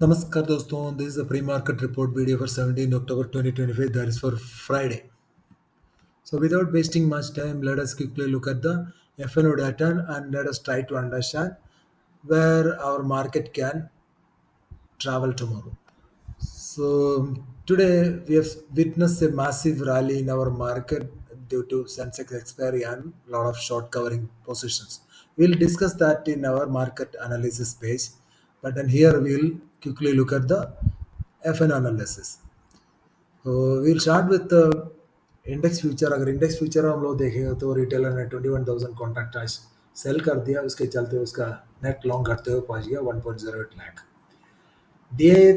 Namaskar दोस्तों, this is a pre-market report video for 17 October 2025, that is for Friday. So without wasting much time, let us quickly look at the FNO data and let us try to understand where our market can travel tomorrow. So today we have witnessed a massive rally in our market due to Sensex expiry and a lot of short covering positions. We'll discuss that in our market analysis page, but then here we'll quickly look at the FN analysis. तो we'll start with the index future. अगर index future हम लोग देखेंगे तो retailer ने 21,000 contract आज cell कर दिया, उसके चलते उसका नेट लॉन्ग घटते हुए पहुंच गया 1.08 लाख. डीए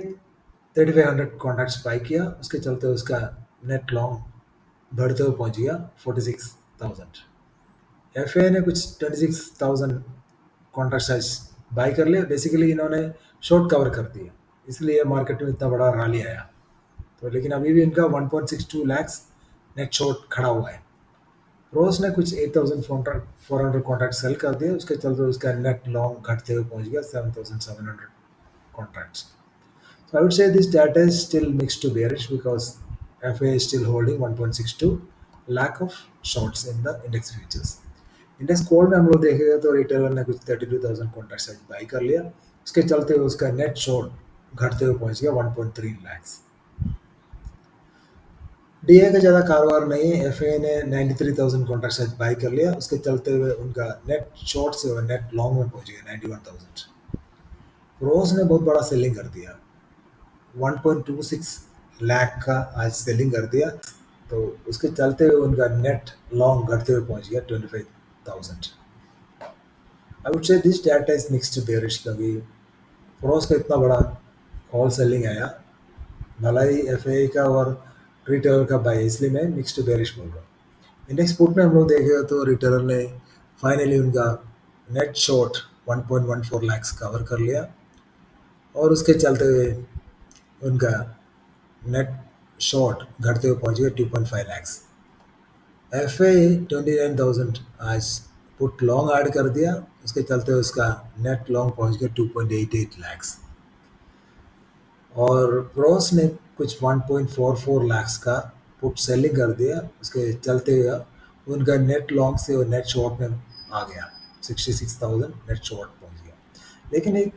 3500 कॉन्ट्रैक्ट स्पाइक किया, उसके चलते उसका नेट लॉन्ग बढ़ते हुए पहुंच गया 46,000. एफए ने कुछ 26,000 कॉन्ट्रैक्ट साइज बाई कर लिए. बेसिकली इन्होंने शॉर्ट कवर कर दिया, इसलिए मार्केट में इतना बड़ा रैली आया. तो लेकिन अभी भी इनका 1.62 लैक्स नेट शॉर्ट खड़ा हुआ है. रोज ने कुछ 8,400 कॉन्ट्रैक्ट सेल कर दिए, उसके चलते उसका नेट लॉन्ग घटते हुए पहुंच गया 7,700 contracts. So I would say this data is still mixed to bearish because FA is still holding 1.62 lakh of shorts in the index futures. Index call में हम लोग देखेंगे तो रिटेलर ने कुछ 32,000 कॉन्ट्रैक्ट साइज बाई कर लिया, उसके चलते उसका नेट शॉर्ट घटते हुए पहुंच गया 1.3 लैक्स. डीए का ज़्यादा कारोबार नहीं है. एफए ने 93,000 कॉन्ट्रैक्ट साइज बाई कर लिया, उसके चलते हुए उनका नेट शॉर्ट से नेट लॉन्ग में पहुंच गया 91,000. रोज ने बहुत बड़ा सेलिंग कर दिया, 1.26 लाख का आज सेलिंग कर दिया, तो उसके चलते हुए उनका नेट लॉन्ग घटते हुए पहुंच गया 25,000. I would say this data is mixed bearish, क्योंकि रोज का इतना बड़ा कॉल सेलिंग आया, भलाई एफ का और रिटेलर का बाई, इसलिए मैं मिक्स्ड बेरिश बोल रहा हूँ. इंडेक्स पुट में हम लोग देखेगा तो रिटेलर ने फाइनली उनका नेट शॉर्ट 1.14 लैक्स कवर कर लिया, और उसके चलते हुए उनका नेट शॉर्ट घटते हुए पहुंच गया 2.5 लैक्स. एफ ए 29,000 आज पुट लॉन्ग ऐड कर दिया, उसके चलते उसका नेट लॉन्ग पहुंच गया 2.88 लैक्स. और प्रोस ने कुछ 1.44 लैक्स का पुट सेलिंग कर दिया, उसके चलते हुए उनका नेट लॉन्ग से और नेट शॉर्ट में आ गया 66,000 नेट शॉर्ट पहुंच गया. लेकिन एक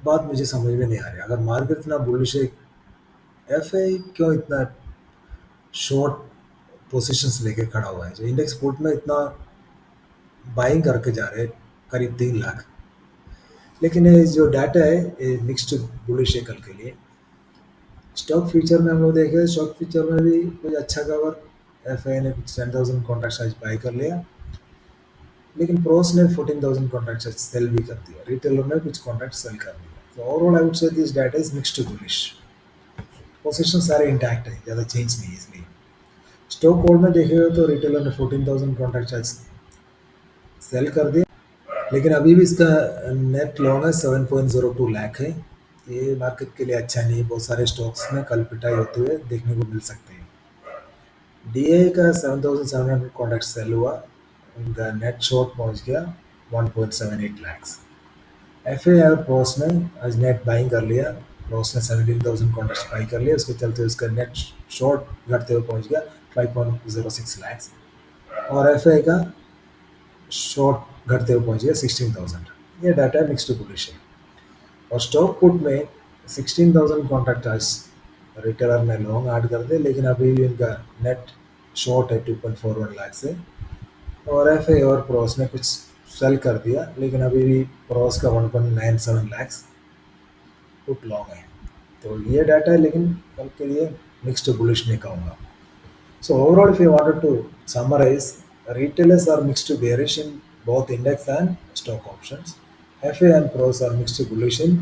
बात मुझे समझ में नहीं आ रही, अगर मार्केट इतना बुलिश है, एफ क्यों इतना शॉर्ट पोजीशंस लेके खड़ा हुआ है? जो इंडेक्स पुट में इतना बाइंग करके जा रहे हैं करीब 3 लाख, लेकिन ये जो डाटा है ये मिक्स्ड बुलिश है कल के लिए. स्टॉक फ्यूचर में हम लोग देखें, स्टॉक फ्यूचर में भी कुछ अच्छा कवर, एफ ने कुछ 10,000 कॉन्ट्रैक्ट साइज बाई कर लिया, लेकिन प्रोस ने 14,000 कॉन्ट्रैक्ट साइज सेल भी कर दिया, रिटेलर ने कुछ कॉन्ट्रैक्ट सेल कर दिया. तो overall I would say this data is mixed bullish. Position सारे इंटैक्ट है, ज़्यादा चेंज नहीं है. इसलिए स्टॉक होल्ड में देखेगा तो रिटेलर ने 14,000 कॉन्ट्रैक्ट साइज सेल कर दिया, लेकिन अभी भी इसका नेट लॉन्ग है 7.02 लाख है. ये मार्केट के लिए अच्छा नहीं है. बहुत सारे स्टॉक्स में कल पिटाई होते हुए देखने को मिल सकते हैं. डीए का 7,700 कॉन्ट्रैक्ट सेल हुआ, उनका नेट शॉर्ट पहुंच गया 1.78 लैक्स. एफ और प्रोस ने आज नेट बाइंग कर लिया, प्रोस ने 17,000 कॉन्ट्रैक्ट बाई कर लिया, उसके चलते उसका नेट शॉर्ट घटते हुए पहुंच गया 5.06 लैक्स, और एफ का शॉर्ट घटते हुए पहुंच गया 16,000. ये डाटा मिक्स्ड बुलिश है. और स्टॉक पुट में 16,000 कॉन्ट्रैक्ट आज रिटेलर ने लॉन्ग ऐड कर दे, लेकिन अभी भी उनका नेट शॉर्ट है 2.41 लाख से, और एफ और प्रोस ने कुछ सेल कर दिया, लेकिन अभी भी प्रोस का 1.97 लैक्स पुट लॉन्ग है. तो ये डाटा है, लेकिन कल के लिए मिक्स्ड बुलिश में कहूँगा. So overall, if you wanted to summarize, retailers are mixed to bearish in both index and stock options. FA and pros are mixed to bullish in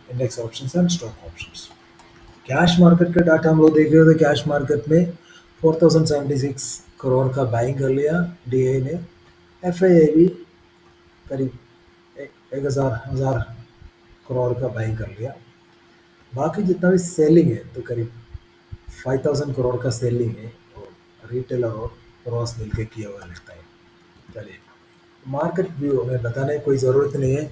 index options and stock options. Cash market का data हम लोग देख रहे थे. Cash market में 4,076 करोड़ का buying कर लिया डीए ने. एफ भी करीब 1,000 करोड़ का बाइंग कर लिया. बाकी जितना भी सेलिंग है तो करीब 5,000 करोड़ का सेलिंग है, और रिटेलर और क्रॉस मिलके किया हुआ लगता है. चलिए, मार्केट व्यू हमें बताने की कोई ज़रूरत नहीं है।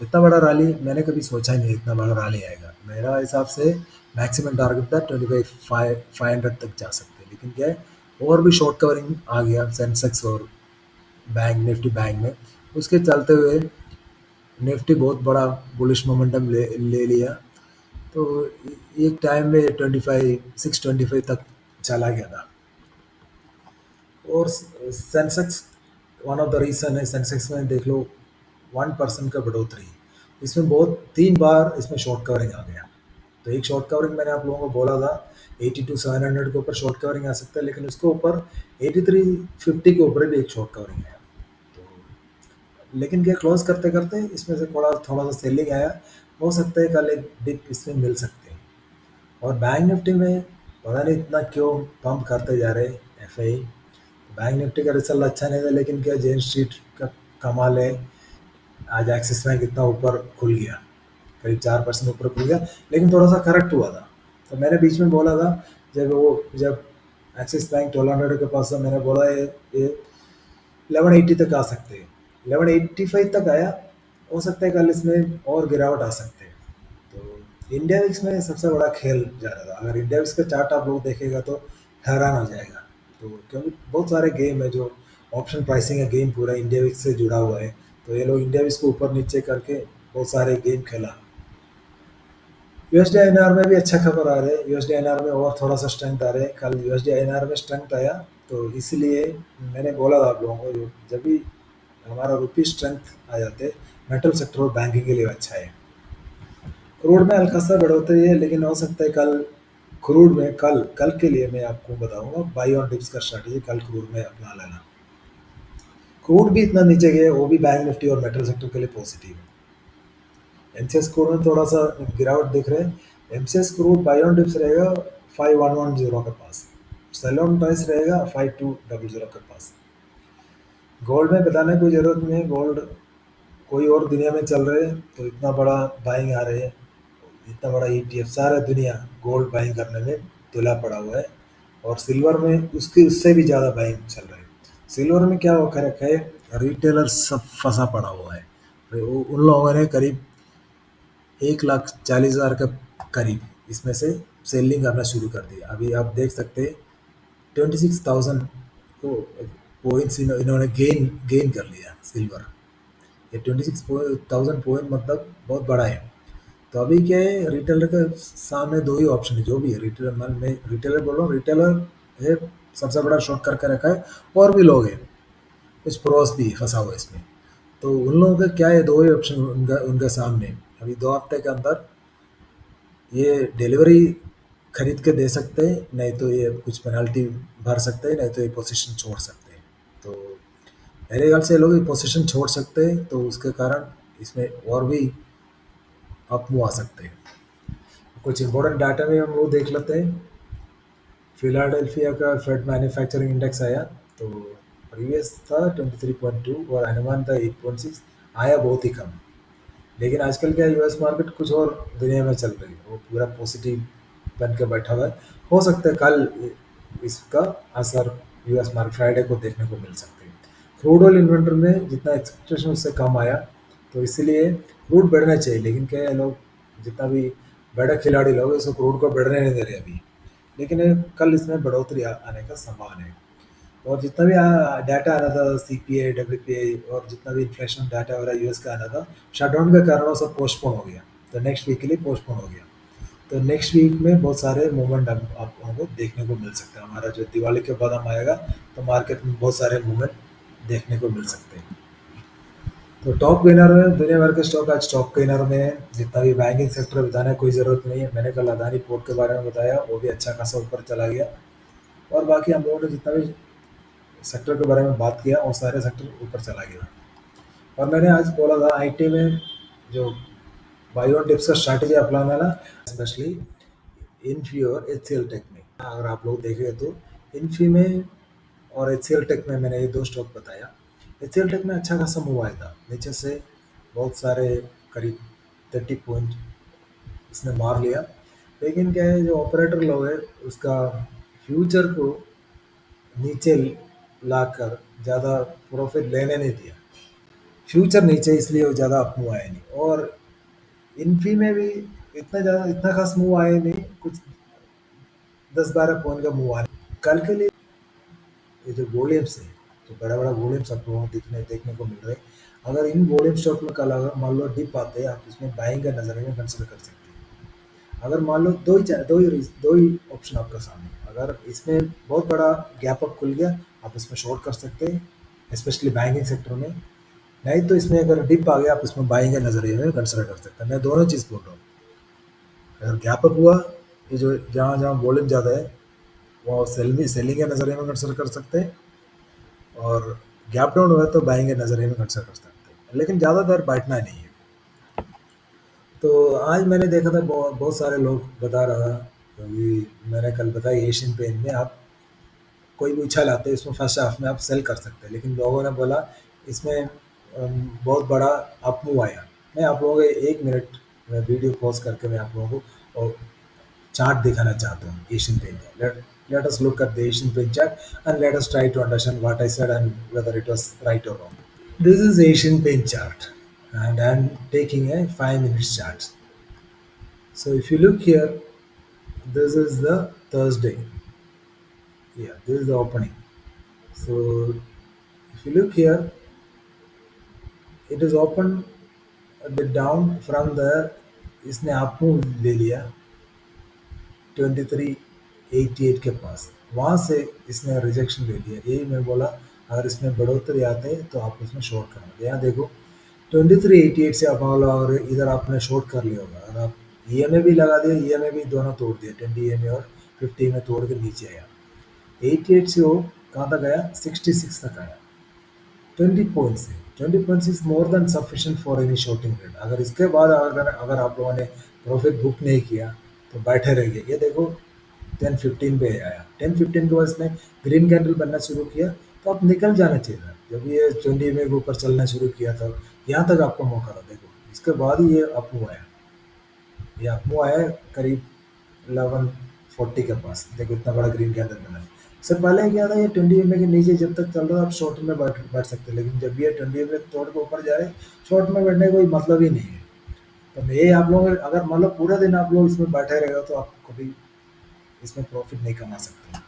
इतना बड़ा रैली मैंने कभी सोचा ही नहीं, इतना बड़ा रैली आएगा। मेरा हिसाब से मैक्सिमम टारगेट था 25 500 तक जा सकते हैं, लेकिन क्या है, और भी शॉर्ट कवरिंग आ गया सेंसेक्स और बैंक निफ्टी बैंक में। उसके चलते हुए निफ्टी बहुत बड़ा बुलिश मोमेंटम ले लिया। तो एक टाइम में 25 625 तक चला गया था। और Sensex one of the reason है, सेंसेक्स में देख लो 1% का बढ़ोतरी। इसमें बहुत 3 बार इसमें शॉर्ट कवरिंग आ गया। तो एक शॉर्ट कवरिंग मैंने आप लोगों को बोला था 82 700 के ऊपर शॉर्ट कवरिंग आ सकता है, लेकिन उसके ऊपर 8350 के ऊपर भी एक शॉर्ट कवरिंग है। तो लेकिन क्या, क्लोज करते करते इसमें से थोड़ा थोड़ा सा सेलिंग आया। हो सकता है कल एक डिप इसमें मिल सकते हैं। और बैंक निफ्टी में पता नहीं इतना क्यों पंप करते जा रहे एफ आई। बैंक निफ्टी का रिजल्ट अच्छा नहीं था, लेकिन क्या जेन स्ट्रीट का कमाल है, आज एक्सिस बैंक इतना ऊपर खुल गया, करीब 4% ऊपर खुल गया। लेकिन थोड़ा सा करेक्ट हुआ था। तो मैंने बीच में बोला था, जब एक्सिस बैंक 1200 के पास था, मैंने बोला ये 1180 तक आ सकते हैं। 1185 तक आया। हो सकता है कल इसमें और गिरावट आ सकते हैं। तो इंडिया विक्स में सबसे बड़ा खेल जा रहा था। अगर इंडिया विक्स का चार्ट आप लोग देखेगा तो हैरान हो जाएगा। तो क्योंकि बहुत सारे गेम है, जो ऑप्शन प्राइसिंग है, गेम पूरा इंडिया विक्स से जुड़ा हुआ है। तो ये लोग इंडिया विक्स को ऊपर नीचे करके बहुत सारे गेम खेला। यूएसडी आईएनआर में भी अच्छा खबर आ रहा है। यूएसडी आईएनआर में और थोड़ा सा स्ट्रेंथ आ रहा है। कल यूएसडी आईएनआर में स्ट्रेंथ आया, तो इसलिए मैंने बोला था आप लोगों को, जब भी हमारा रुपी स्ट्रेंथ आ जाते, मेटल सेक्टर और बैंकिंग के लिए अच्छा है। क्रूड में हल्का सा बढ़ोतरी है, लेकिन हो सकता है कल क्रूड में, कल कल के लिए मैं आपको बताऊंगा बाई ऑन डिप्स का स्ट्रैटेजी कल क्रूड में अपना लेना। क्रूड भी इतना नीचे गए, वो भी बैंक निफ्टी और मेटल सेक्टर के लिए पॉजिटिव है। एमसीएक्स क्रूड में थोड़ा सा गिरावट दिख रहा है। MCX crude by on dips रहेगा 5110 के पास, सेल ऑन प्राइस रहेगा 5200 के पास। गोल्ड में बताने की कोई ज़रूरत नहीं है। गोल्ड कोई और दुनिया में चल रहे हैं, तो इतना बड़ा बाइंग आ रहे हैं, इतना बड़ा ईटीएफ, सारा दुनिया गोल्ड बाइंग करने में तुला पड़ा हुआ है। और सिल्वर में उसके उससे भी ज़्यादा बाइंग चल रहा है। सिल्वर में क्या हो रखा है, रिटेलर सब फंसा पड़ा हुआ है। उन लोगों ने करीब 1,40,000 के करीब इसमें से सेलिंग करना शुरू कर दिया। अभी आप देख सकते हैं 26,000 को पॉइंट्स इन्होंने गेन गेन कर लिया सिल्वर। ये 26,000 पॉइंट मतलब बहुत बड़ा है। तो अभी क्या है, रिटेलर के सामने दो ही ऑप्शन है, जो भी है रिटेलर, मैं रिटेलर बोल रहा हूँ, रिटेलर है सबसे बड़ा शॉर्ट करके रखा है। और भी लोग हैं, कुछ प्रोस भी फंसा हुआ है इसमें। तो उन लोगों का क्या है, दो ही ऑप्शन उनका उनके सामने। अभी 2 हफ्ते के अंदर ये डिलीवरी खरीद के दे सकते हैं, नहीं तो ये कुछ पेनल्टी भर सकते हैं, नहीं तो ये पोजीशन छोड़ सकते हैं। तो मेरे ख्याल से ये लोग ये पोजीशन छोड़ सकते हैं, तो उसके कारण इसमें और भी अप मूव आ सकते हैं। कुछ इंपॉर्टेंट डाटा में हम वो देख लेते हैं। फिलाडेल्फिया का फेड मैन्युफैक्चरिंग इंडेक्स आया, तो प्रीवियस था 23.2 और अनुमान था 8.6। आया बहुत ही कम। लेकिन आजकल क्या, यूएस मार्केट कुछ और दुनिया में चल रही है, वो पूरा पॉजिटिव बन के बैठा हुआ है। हो सकता है कल इसका असर यूएस मार्केट फ्राइडे को देखने को मिल सकते हैं। क्रूड ऑयल इन्वेंटर में जितना एक्सपेक्टेशन उससे कम आया, तो इसलिए क्रूड बढ़ना चाहिए, लेकिन क्या है, लोग जितना भी बड़े खिलाड़ी लोग हैं, उसको क्रूड को बढ़ने नहीं दे रहे अभी। लेकिन कल इसमें बढ़ोतरी आने का संभावना है। और जितना भी डाटा आना था, सीपीआई डब्ल्यूपीआई और जितना भी इन्फ्लेशन डाटा हो रहा है यूएस का आना था, शटडाउन के कारण वो सब पोस्टपोन हो गया। तो नेक्स्ट वीक के लिए पोस्टपोन हो गया। तो नेक्स्ट वीक में बहुत सारे मूवमेंट आप लोगों को देखने को मिल सकता है। हमारा जो दिवाली के बाद हम आएगा, तो मार्केट में बहुत सारे मूवमेंट देखने को मिल सकते हैं। तो टॉप गेनर में दुनिया भर के स्टॉक आज टॉप गेनर में है। जितना भी बैंकिंग सेक्टर बताने की कोई ज़रूरत नहीं है। मैंने कल अदानी पोर्ट के बारे में बताया, वो भी अच्छा खासा ऊपर चला गया। और बाकी हम लोगों ने जितना भी सेक्टर के बारे में बात किया, और सारे सेक्टर ऊपर चला गया। और मैंने आज बोला था आईटी में जो बायो टिप्स का स्ट्रैटेजी अपनाना ना, स्पेशली इन्फी और एचसीएल टेक में। अगर आप लोग देखेंगे तो इन्फी में और एचसीएल टेक में मैंने ये दो स्टॉक बताया। एचसीएल टेक में अच्छा खासा मूव आया था नीचे से, बहुत सारे करीब 30 पॉइंट इसने मार लिया। लेकिन क्या है, जो ऑपरेटर लोग है उसका फ्यूचर को नीचे लाकर ज़्यादा प्रॉफिट लेने नहीं दिया। फ्यूचर नीचे इसलिए वो ज़्यादा अप मूव आया नहीं। और इन्फी में भी इतना खास मूव आया नहीं, कुछ 10-12 पॉइंट का मूव आया। कल के लिए ये जो वॉल्यूम्स है, जो बड़ा बड़ा वॉल्यूम्स आप लोगों को देखने को मिल रहे हैं, अगर इन वॉल्यूम स्टॉक में कल अगर मान लो डिप आते हैं, आप इसमें बाइंग का नजरिए में कंसिडर कर सकते हैं। अगर मान लो दो ही ऑप्शन आपका सामने, अगर इसमें बहुत बड़ा गैप अप खुल गया, आप इसमें शॉर्ट कर सकते हैं, स्पेशली बैंकिंग सेक्टर में। नहीं तो इसमें अगर डिप आ गया, आप इसमें बाइंग के नजरिए में कंसिडर कर सकते हैं। मैं दोनों चीज़ बोल रहा हूँ। अगर गैप अप हुआ, ये जो जहाँ जहाँ वॉल्यूम ज़्यादा है, वो सेलिंग के नजरिए में कंसिडर कर सकते हैं। और गैप डाउन हुआ तो बाइंग के नजरिए में कंसिडर कर सकते हैं, लेकिन ज़्यादा देर बैठना नहीं है। तो आज मैंने देखा था बहुत सारे लोग बता रहा था, क्योंकि मैंने कल बताया एशियन पेंट में आप कोई भी उछाल आते हैं, इसमें फर्स्ट हाफ में आप सेल कर सकते हैं, लेकिन लोगों ने बोला इसमें बहुत बड़ा अप मूव आया। मैं आप लोगों को 1 मिनट में वीडियो पॉज करके मैं आप लोगों को और चार्ट दिखाना चाहता हूँ एशियन पेंट का। Let us look at the Asian paint chart and let us try to understand what I said and whether it was right or wrong. This is Asian paint chart, and I'm taking a 5 minute chart. So if you look here, this is the Thursday. Yeah, this is the opening. So if you look here, it is open a bit down from there. इसने up move ले लिया 2388 के पास, वहाँ से इसने rejection ले लिया। यही मैं बोला, अगर इसमें बढ़ोतरी आते हैं तो आप उसमें शॉर्ट करना। यहाँ देखो 2388 से आप अगर इधर आपने शॉर्ट कर लिया होगा, अगर आप EMA भी लगा दिया, EMA भी दोनों तोड़ दिया, 20 EMA और 50 में तोड़ के नीचे आया। 88 से वो कहाँ तक आया, 66 तक आया। 20 पॉइंट्स है, 20 points is more than sufficient for any shorting rate. अगर इसके बाद अगर आप लोगों ने प्रॉफिट बुक नहीं किया तो बैठे रहिए। ये देखो 10-15 पे आया, 10-15 के बाद इसमें ग्रीन कैंडल बनना शुरू किया, तो आप निकल जाना चाहिए था। जब ये 20 में ऊपर चलना शुरू किया था, यहाँ तक आपको मौका था। देखो इसके बाद ही ये अपमूव आया, ये अपमूव आया करीब 1140 के पास। देखो इतना बड़ा ग्रीन कैंडल बना है। इससे पहले क्या था, ये 20 के नीचे जब तक चल रहा था आप शॉर्ट में बैठ सकते, लेकिन जब ये 20 तोड़ के ऊपर जा रहे, शॉर्ट में बैठने का कोई मतलब ही नहीं है। तो मैं ये आप लोग, अगर मान लो पूरा दिन आप लोग इसमें बैठे रहेगा तो आप कभी इसमें प्रॉफिट नहीं कमा सकते।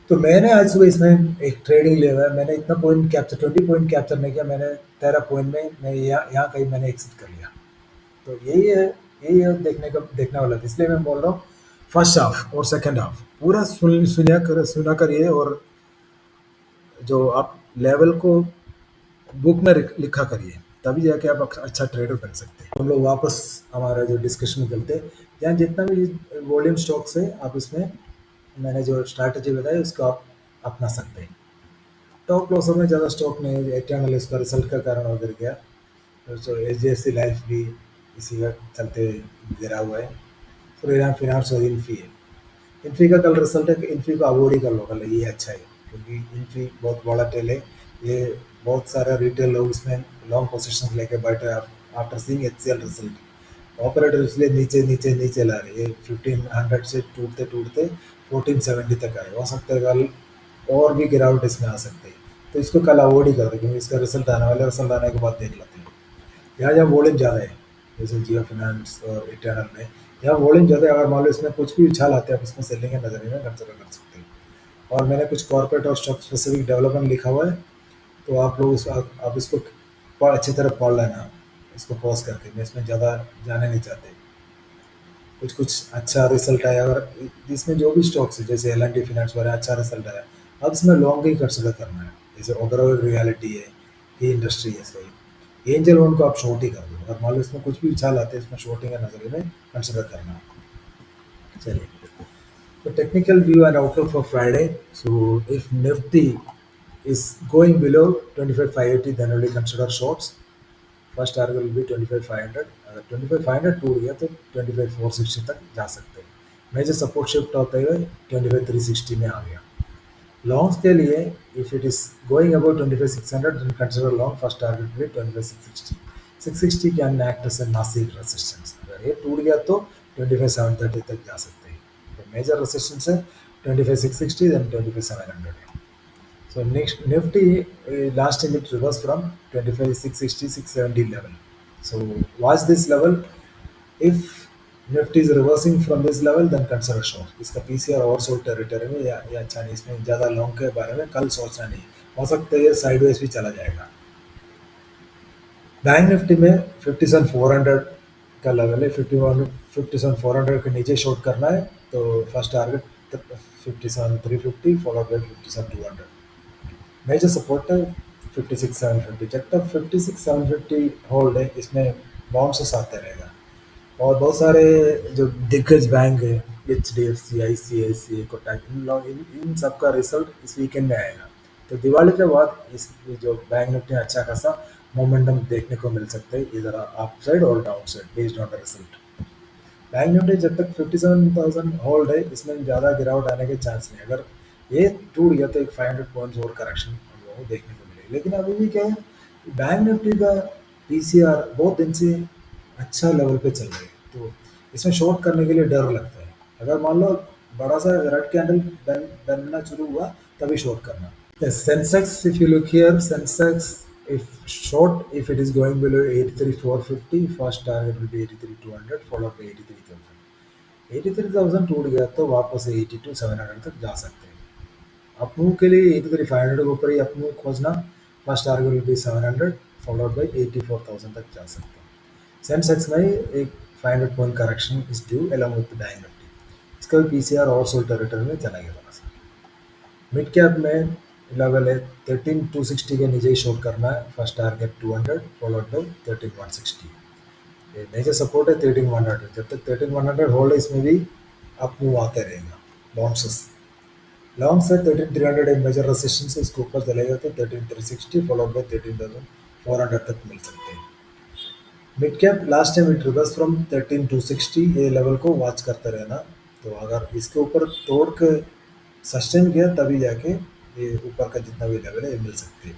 तो मैंने आज सुबह इसमें एक ट्रेडिंग लिया हुआ है। मैंने इतना पॉइंट कैप्चर 20 पॉइंट कैप्चर नहीं किया, मैंने 13 पॉइंट में मैं यहाँ कहीं मैंने एक्सिट कर लिया। तो यही है देखने वाला था। इसलिए मैं बोल रहा हूँ फर्स्ट हाफ और सेकंड हाफ पूरा सुना करिए, और जो आप लेवल को बुक में लिखा करिए, तभी जाके आप अच्छा ट्रेडर बन सकते हैं। हम लोग वापस हमारा जो डिस्कशन में चलते हैं, यहाँ जितना भी वॉल्यूम स्टॉक्स है, आप इसमें मैंने जो स्ट्रैटेजी बताई उसको आप अपना सकते हैं। टॉप लॉसर में ज़्यादा स्टॉक नहीं है, एटर्नल इसका रिजल्ट का कारण हो गिर गया। तो HDFC लाइफ भी इसी का चलते गिरा हुआ है। श्रीराम फिनांस और इन्फी है। इन्फी का कल रिजल्ट है कि इन्फी को अवॉइड ही कर लो कल, ये अच्छा है, क्योंकि इन्फी बहुत बड़ा टेल है। ये बहुत सारे रिटेल लोग इसमें लॉन्ग पोजीशन लेके बैठे after seeing HCL result. Operator इसलिए नीचे नीचे नीचे ला रहे, ये 1500 से टूटते टूटते 1470 तक आए। हो सकता है कल और भी गिरावट इसमें आ सकती है, तो इसको कल अवॉइड ही कर दो, क्योंकि इसका रिजल्ट आने वाला, रिजल्ट आने के बाद देख लेते हैं। यहाँ जहाँ वॉल्यूम ज़्यादा है, जैसे जियो फाइनेंस और इटर्नल में, यहाँ वॉल्यूम ज़्यादा है, अगर मान लो इसमें कुछ भी उछाल आते हैं, आप इसमें सेलिंग के नजरिए में कंसिडर कर सकते हैं। और मैंने कुछ कॉर्पोरेट और स्टॉक स्पेसिफिक डेवलपमेंट लिखा हुआ है, तो आप लोग आप इसको अच्छी तरह पढ़ लेना, इसको पॉज करके। मैं इसमें ज़्यादा जाने नहीं चाहते। कुछ कुछ अच्छा रिजल्ट आया, अगर इसमें जो भी स्टॉक्स है जैसे L&T फाइनेंस वगैरह अच्छा रिजल्ट आया, अब इसमें लॉन्ग ही कंसिडर करना है। जैसे ओवरऑल रियलिटी है, ये इंडस्ट्री है सही, एंजल वन को आप शॉर्ट ही कर दो। अगर मान लो इसमें कुछ भी उछाल आते हैं, इसमें शॉर्टिंग का नजरिए में कंसिडर करना। चलिए, तो technical view and outlook for Friday. So if Nifty is going below 25,580, then only consider shorts. First target will B 25,500। अगर 25,500 टूट गया तो 25,460 तक जा सकते हैं। मेजर सपोर्ट शिफ्ट होते हुए 25,360 में आ गया। लॉन्ग्स के लिए if it is going about 25,600, then consider long. First target will be 25,660। 660 can act as a massive resistance. अगर ये टूट गया तो 25,730 तक जा सकते हैं। तो मेजर रेजिस्टेंस है 25,660, देन 25,700 है। So next Nifty last time it reversed from 25 660 670 level. So watch this level. If Nifty is reversing from this level, then consider short. इसका पीसीआर ओवरसोल्ड टेरिटरी में या अच्छा नहीं, इसमें ज़्यादा लॉन्ग के बारे में कल सोचना नहीं, हो सकता है ये साइडवेज भी चला जाएगा। बैंक निफ्टी में 57,400 का लेवल है, 57,400 के नीचे शॉर्ट करना है तो first target 57,350 followed by 57,200। Major support है 56,750। जब तक 56,750 होल्ड है इसमें बाउंसेस आते रहेगा। और बहुत सारे जो दिग्गज बैंक है, एच डी एफ सी, आई सी आई सी, कोटक, इन सब का रिजल्ट इस वीकेंड में आएगा। तो दिवाली के बाद इस जो बैंक निफ्टी में अच्छा खासा मोमेंटम देखने को मिल सकता है, इधर अप साइड और down side based on the result. Bank Nifty जब तक 57,000 होल्ड है इसमें ज़्यादा गिरावट आने के चांस नहीं। अगर ये टूट गया तो एक 500 पॉइंट्स और करेक्शन हम लोगों को देखने को मिलेगी। लेकिन अभी भी क्या है, बैंक निफ्टी का पीसीआर बहुत दिन से अच्छा लेवल पे चल रही है, तो इसमें शॉर्ट करने के लिए डर लगता है। अगर मान लो बड़ा सा रेड कैंडल बनना शुरू हुआ तभी शॉर्ट करना। Yes, Sensex, if you look here, Sensex, if short, if it is going below 83,450, first target will be 83,200, followed by 83,000। 83,000 टूट गया तो वापस 82,700 तक जा सकते हैं। अप मूव के लिए 83,500 के ऊपर ही अप मूव खोजना, first target will B 700, followed by 84,000 तक जा सकते हैं। सेंसेक्स में एक 500 point correction is due along with bank Nifty. इसका भी पीसीआर और सोल्ड टेरिटरी में चला गया थोड़ा सा। मिड कैप में लेवल है 13,260 के नीचे ही शॉर्ट करना है, फर्स्ट टारगेट 200 फॉलोड बाय 13,160। ये मेजर सपोर्ट है 13,100। जब तक 13,100 होल्ड है इसमें भी अप मूव आते रहेगा बाउंसेस। लॉन्ग से 13,300 एक मेजर रेजिस्टेंस है, इसके ऊपर चलेगा तो 13,360 फॉलोड बाय 13,400 तक मिल सकते हैं। Mid cap last time it reverse from 13,260, ये लेवल को वॉच करते रहना। तो अगर इसके ऊपर तोड़ के सस्टेन किया तभी जाके ये ऊपर का जितना भी लेवल है ये मिल सकती है।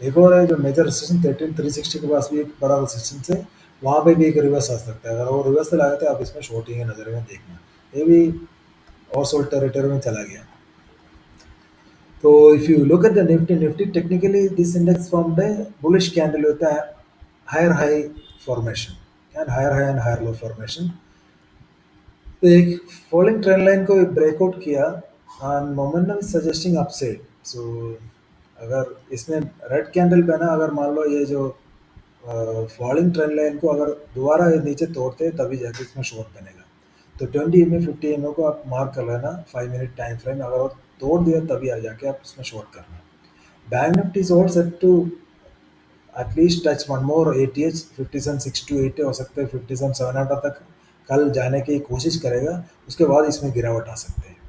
एक और है जो मेजर रेजिस्टेंस 13,360 के पास भी एक बड़ा रेजिस्टेंस है, वहाँ पे भी एक रिवर्स आ सकता है। अगर वो रिवर्स लगा तो आप इसमें शॉर्टिंग है नज़र में देखना, ये भी और सोल्ड टेरिटरी में चला गया। तो if you look at the Nifty, Nifty technically this index formed है बुलिश कैंडल होता है, higher high formation and higher low formation. तो एक फॉलिंग ट्रेंड लाइन को ब्रेकआउट किया and momentum is suggesting upside. So अगर इसमें रेड कैंडल पे ना, अगर मान लो ये जो फॉलिंग ट्रेंड लाइन को अगर दोबारा ये नीचे तोड़ते हैं तभी जाके इसमें शॉर्ट बनेगा। तो 20 एम 50 एम को आप मार्क कर लेना 5 मिनट टाइम फ्रेम, अगर वो तोड़ दिया तभी आ जाके आप इसमें शॉर्ट करना। Bank Nifty is all set to at least touch one more ATH 57,628 हो सकते हैं 57,700 तक कल जाने की कोशिश करेगा, उसके बाद इसमें गिरावट आ सकते हैं।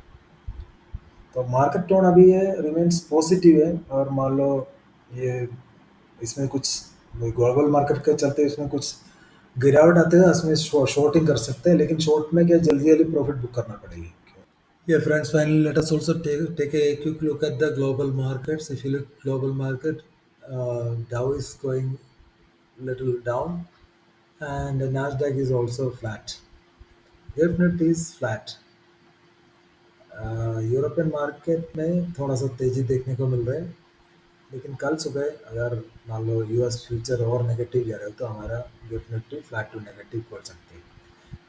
तो मार्केट टोन अभी है रिमेन्स पॉजिटिव है। और मान लो ये इसमें कुछ ग्लोबल मार्केट के चलते इसमें कुछ गिरावट आते हैं, इसमें शॉर्टिंग कर सकते हैं, लेकिन शॉर्ट में क्या जल्दी जल्दी प्रॉफिट बुक करना पड़ेगी। Yeah, friends, finally, let us also take a quick look at the global markets. If you look global market, Dow is going little down, and the Nasdaq is also flat. Definitely is flat. European market में थोड़ा सा तेज़ी देखने को मिल रहा है, लेकिन कल सुबह अगर मान लो यूएस फ्यूचर और नेगेटिव जा रहे हो तो हमारा डेफिनेटली फ्लैट टू नेगेटिव खोल सकते हैं।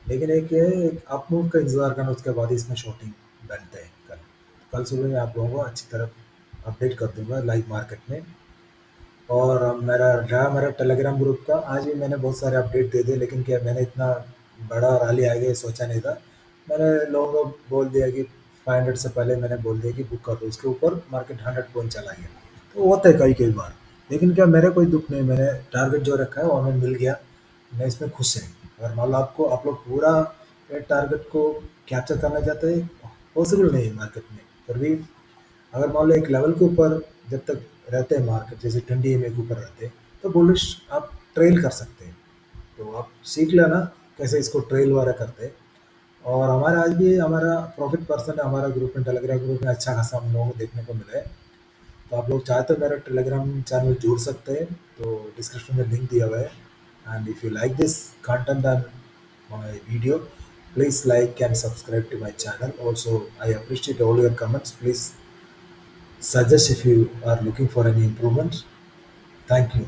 लेकिन एक ये एक अप मूव का इंतज़ार करना, उसके बाद इसमें शॉर्टिंग बनते हैं। कल सुबह मैं आप लोगों को अच्छी तरह अपडेट कर दूंगा लाइव मार्केट में। और मेरा टेलीग्राम ग्रुप का आज भी मैंने बहुत सारे अपडेट दे दिए, लेकिन क्या मैंने इतना बड़ा रैली आएगा ये सोचा नहीं था। मैंने लोगों को बोल दिया कि 500 से पहले मैंने बोल दिया कि बुक कर दो, उसके ऊपर मार्केट 100 पॉइंट चला गया। तो होता है कई कई बार, लेकिन क्या मेरा कोई दुख नहीं, मैंने टारगेट जो रखा है वो हमें मिल गया, मैं इसमें खुश है। अगर मान लो आपको आप लोग पूरा टारगेट को कैप्चर करना चाहते हैं, पॉसिबल नहीं है मार्केट में। फिर भी अगर मान लो एक लेवल के ऊपर जब तक रहते हैं मार्केट, जैसे 20 एम के ऊपर रहते हैं, तो बुलिश आप ट्रेल कर सकते हैं। तो आप सीख लेना कैसे इसको ट्रेल वाला करते हैं। और हमारा आज भी हमारा प्रॉफिट पर्सन है हमारा ग्रुप में, टेलीग्राम ग्रुप में अच्छा खासा हम लोगों को देखने को मिला है। तो आप लोग चाहे तो मेरा टेलीग्राम चैनल जुड़ सकते हैं, तो डिस्क्रिप्शन में लिंक दिया हुआ है। And if you like this content and my video, please like and subscribe to my channel. Also, I appreciate all your comments. Please suggest if you are looking for any improvement. Thank you.